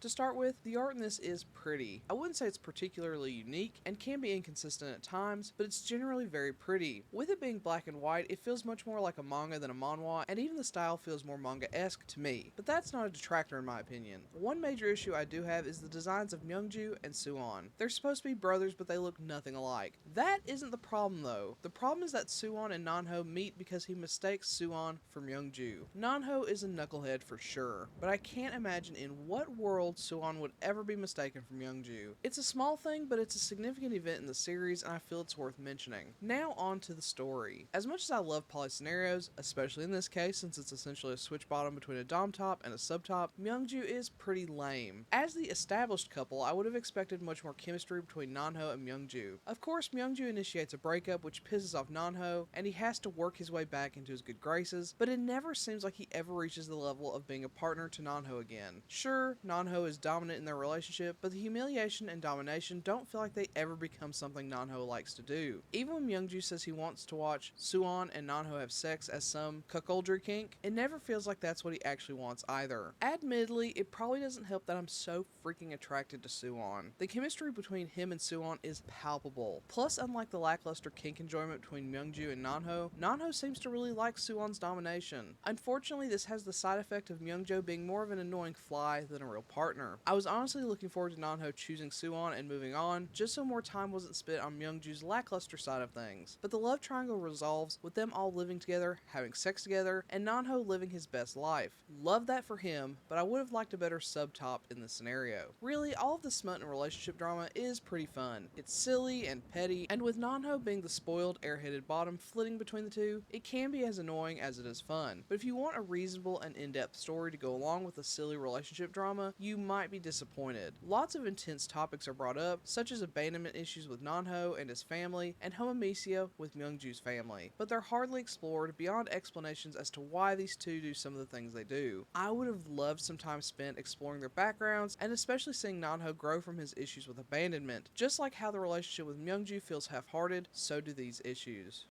To start with, the art in this is pretty. I wouldn't say it's particularly unique and can be inconsistent at times, but it's generally very pretty. With it being black and white, it feels much more like a manga than a manhwa, and even the style feels more manga-esque to me. But that's not a detractor in my opinion. One major issue I do have is the designs of Myungju and Suwon. They're supposed to be brothers, but they look nothing alike. That isn't the problem though. The problem is that Suwon and Nanho meet because he mistakes Suwon for Myungju. Nanho is a knucklehead for sure, but I can't imagine in what world Suwon would ever be mistaken for Myungju. It's a small thing, but it's a significant event in the series, and I feel it's worth mentioning. Now on to the story. As much as I love poly scenarios, especially in this case since it's essentially a switch bottom between a dom top and a sub top, Myungju is pretty lame. As the established couple, I would have expected much more chemistry between Nanho and Myungju. Of course, Myungju initiates a breakup which pisses off Nanho, and he has to work his way back into his good graces, but it never seems like he ever reaches the level of being a partner to Nanho again. Sure, Nanho is dominant in their relationship, but the humiliation and domination don't feel like they ever become something Nanho likes to do. Even when Myungju says he wants to watch Suwon and Nanho have sex as some cuckoldry kink, it never feels like that's what he actually wants either. Admittedly, it probably doesn't help that I'm so freaking attracted to Suwon. The chemistry between him and Suwon is palpable. Plus, unlike the lackluster kink enjoyment between Myungju and Nanho, Nanho seems to really like Suwon's domination. Unfortunately, this has the side effect of Myungju being more of an annoying fly than a real partner. I was honestly looking forward to Nanho choosing Suwon and moving on, just so more time wasn't spent on Myungju's lackluster side of things. But the love triangle resolves with them all living together, having sex together, and Nanho living his best life. Love that for him, but I would have liked a better sub-top in this scenario. Really, all of the smut and relationship drama is pretty fun. It's silly and petty, and with Nanho being the spoiled, airheaded bottom flitting between the two, it can be as annoying as it is fun. But if you want a reasonable and in-depth story to go along with the silly relationship drama, you might be disappointed. Lots of intense topics are brought up, such as abandonment issues with Nanho and his family, and homomesia with Myungju's family, but they're hardly explored beyond explanations as to why these two do some of the things they do. I would have loved some time spent exploring their backgrounds, and especially seeing Nanho grow from his issues with abandonment. Just like how the relationship with Myungju feels half-hearted, so do these issues.